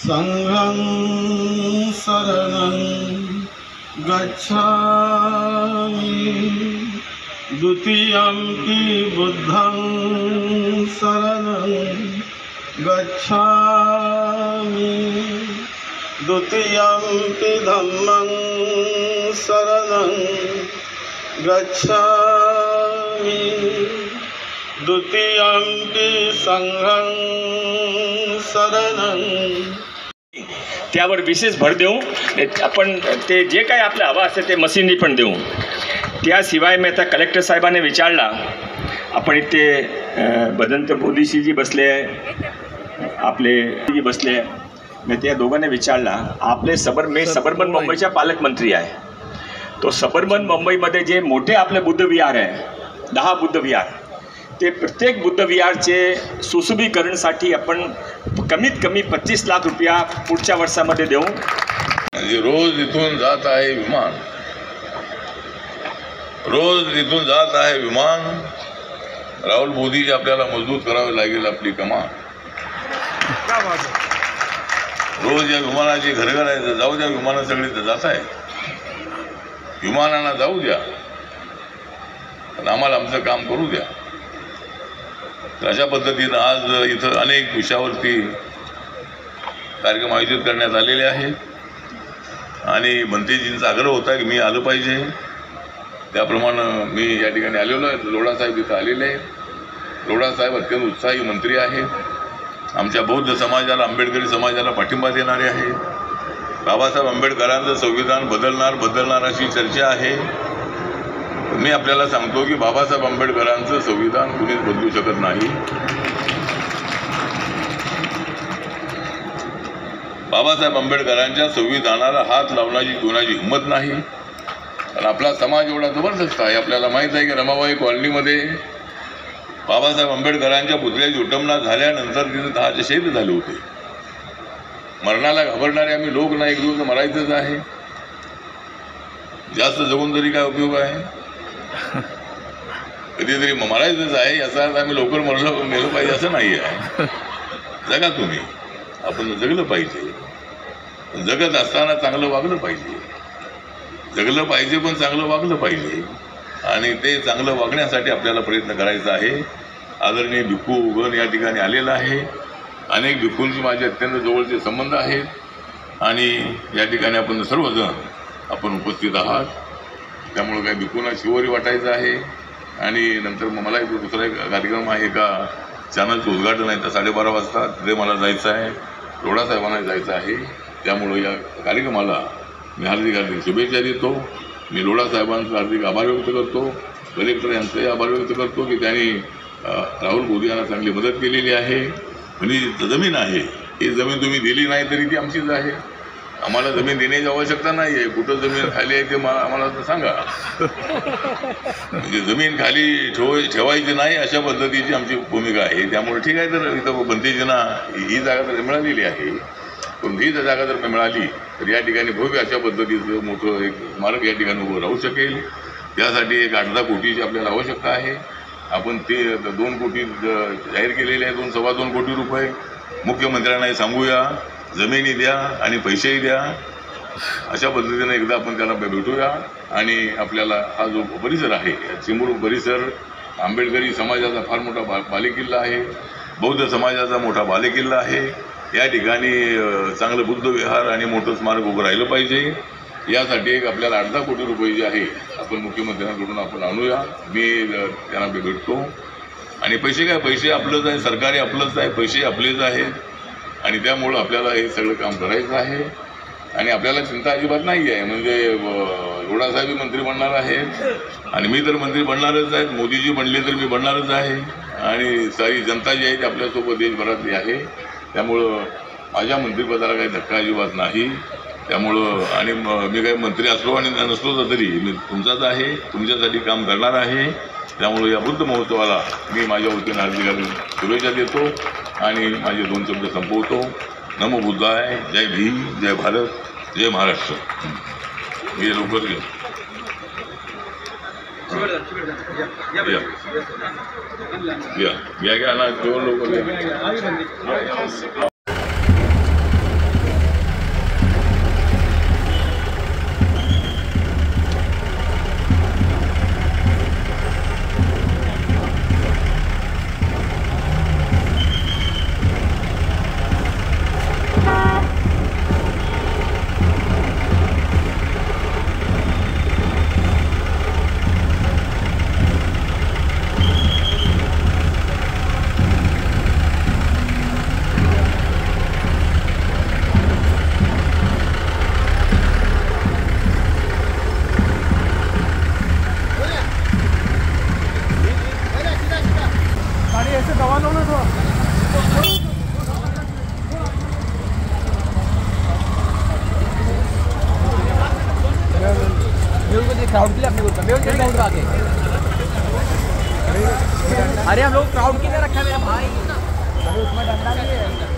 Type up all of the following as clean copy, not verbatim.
संघं शरणं गच्छामि द्वितीयंपि बुद्धं शरणं गच्छामि द्वितीयंपि धम्मं शरणं गच्छामि द्वितीयंपि संघं शरणं। त्यावर विशेष भर देऊ आपण ते जे काही आपलं हवं असेल ते मशीनरी पण देऊ। त्याशिवाय मी आता कलेक्टर साहेबांनी विचारला आपण इथे भदंत मोदीशी जी बसले आपले जी बसले मी त्या दोघांनी विचारला आपले सबर्बन मुंबईच्या पालकमंत्री आहे तो सबर्बन मुंबईमध्ये जे मोठे आपले बुद्ध विहार आहे 10 बुद्ध विहार ते प्रत्येक बुद्ध विहारचे सुशोभीकरणसाठी आपण कमीत कमी 25 लाख रुपया पुढच्या वर्षामध्ये देऊ। रोज इथून जात आहे विमान, रोज इथून जात आहे विमान। राहुल मोदीजी आपल्याला मजबूत करावे लागेल आपली कमान। रोज या विमानाची घरघर आहे, जाऊ द्या विमानं सगळी जात आहे, विमानांना जाऊ द्या, आम्हाला आमचं काम करू द्या। अशा पद्धतीनं आज इथं अनेक विषयावरती कार्यक्रम आयोजित करण्यात आलेले आहेत आणि मंत्रीजींचा आग्रह होता की मी आलं पाहिजे, त्याप्रमाणे मी या ठिकाणी आलेलो आहे। लोढासाहेब इथं आलेले आहेत। लोढासाहेब अत्यंत उत्साही मंत्री आहेत, आमच्या बौद्ध समाजाला आंबेडकरी समाजाला पाठिंबा देणारे आहेत। बाबासाहेब आंबेडकरांचं संविधान बदलणार अशी चर्चा आहे। मी आपल्याला सांगतो की बाबासाहेब आंबेडकरांचं संविधान कुणीच बदलू शकत नाही। बाबासाहेब आंबेडकरांच्या संविधानाला हात लावण्याची कोणाची हिंमत नाही, कारण आपला समाज एवढा जबरदस्त आहे। आपल्याला माहीत आहे की रमाबाई कॉलनीमध्ये बाबासाहेब आंबेडकरांच्या पुतळ्याची उटंबना झाल्यानंतर तिथे 10 शहीद झाले होते। मरणाला घाबरणारे आम्ही लोक नाही, एक दिवस मरायचंच आहे, जास्त जगून तरी काय उपयोग आहे, कधीतरी मरायचंच आहे। याचा अर्थ आम्ही लवकर मेलो पाहिजे असं नाही आहे। जगा तुम्ही, आपण जगलं पाहिजे, जगत असताना चांगलं वागलं पाहिजे, जगलं पाहिजे पण चांगलं वागलं पाहिजे आणि ते चांगलं वागण्यासाठी आपल्याला प्रयत्न करायचा आहे। आदरणीय भिक्खू गण या ठिकाणी आलेला आहे, अनेक भिक्खूंशी माझे अत्यंत जवळचे संबंध आहेत आणि या ठिकाणी आपण सर्वजण आपण उपस्थित आहात, त्यामुळे काही भिक्खूंना शिवोरी वाटायचं आहे आणि नंतर मला एक दुसरा एक कार्यक्रम आहे, एका चॅनलचं उद्घाटन आहे, तर 12:30 वाजता तिथे मला जायचं आहे, लोढासाहेबांना जायचं आहे। त्यामुळे या कार्यक्रमाला मी हार्दिक शुभेच्छा देतो। मी लोढासाहेबांचा हार्दिक आभार व्यक्त करतो, कलेक्टर यांचाही आभार व्यक्त करतो की त्यांनी राहुल मोदी यांना चांगली मदत केलेली आहे। म्हणजे जमीन आहे, ही जमीन तुम्ही दिली नाही तरी ती आमचीच आहे, आम्हाला जमीन देण्याची आवश्यकता नाही आहे। कुठं जमीन खाली आहे ते आम्हाला तर सांगा, म्हणजे जमीन खाली ठेवायची नाही अशा पद्धतीची आमची भूमिका आहे। त्यामुळे ठीक आहे, तर इथं भंतेजींना ही जागा तर मिळालेली आहे, पण ही जागा जर मिळाली तर या ठिकाणी भव्य अशा पद्धतीचं मोठं एक स्मारक या ठिकाणी उभं राहू शकेल। त्यासाठी एक 8-10 कोटीची आपल्याला आवश्यकता आहे। आपण ते 2 कोटी जाहीर केलेले आहे, 2-2.25 कोटी रुपये मुख्यमंत्र्यांनाही सांगूया, जमिनी द्या आणि पैसेही द्या, अशा पद्धतीने एकदा आपण त्याला भेटूया आणि आपल्याला हा जो परिसर आहे चिमुरूड परिसर आंबेडकरी समाजाचा फार मोठा बालेकिल्ला आहे, बौद्ध समाजाचा मोठा बालेकिल्ला आहे। या ठिकाणी चांगलं बुद्ध विहार आणि मोठं स्मारक उभं राहिलं पाहिजे। यासाठी एक आपल्याला 8-10 कोटी रुपये जे आहे आपण मुख्यमंत्र्यांकडून आपण आणूया, मी त्यांना भेटतो आणि पैसे काय, पैसे आपलंच आहे, सरकारी आपलंच आहे, पैसे आपलेच आहेत आणि त्यामुळं आपल्याला हे सगळं काम करायचं आहे आणि आपल्याला चिंता अजिबात नाही आहे। म्हणजे लोढासाहेब मंत्री बनणार आहेत आणि मी तर मंत्री बनणारच आहे, मोदीजी बनले तर मी बनणारच आहे आणि सारी जनता जी आहे ती आपल्यासोबत देशभरातली आहे। त्यामुळं माझ्या मंत्रिपदाला काही धक्का अजिबात नाही। त्यामुळं आणि मी काही मंत्री असलो आणि नसलो तरी मी तुमचाच आहे, तुमच्यासाठी काम करणार आहे। त्यामुळे या बुद्ध महोत्सवाला मी माझ्या वतीने हार्दिक शुभेच्छा देतो आणि माझे 2 शब्द संपवतो। नमो बुद्धाय, जय भीम, जय भारत, जय महाराष्ट्र। हे लवकर या ना, 2 लोक क्राउड के लिए अपने को उठा के। अरे हम लोग क्राउड के लिए रखा मेरा भाई। अरे उसमें डंडा नहीं है।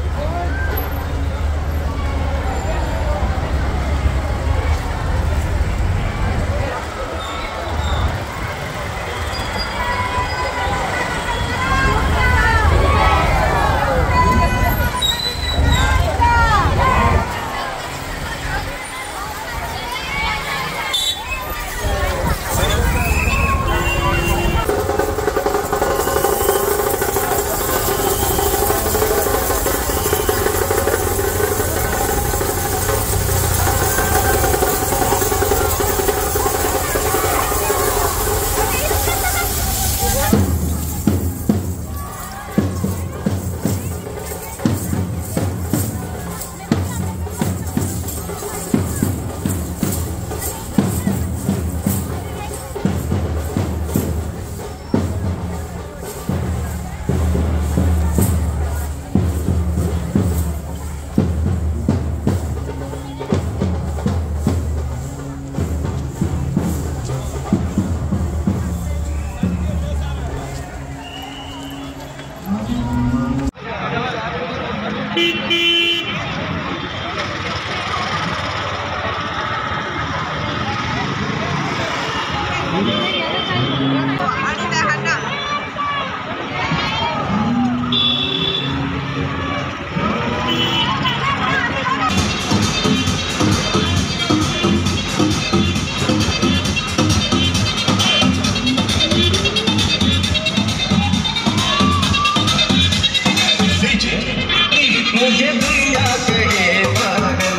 मुझे दुनिया कहे पागल,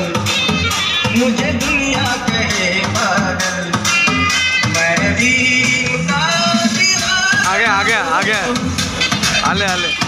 मुझे दुनिया कहे पागल, मैं भी आ गया आले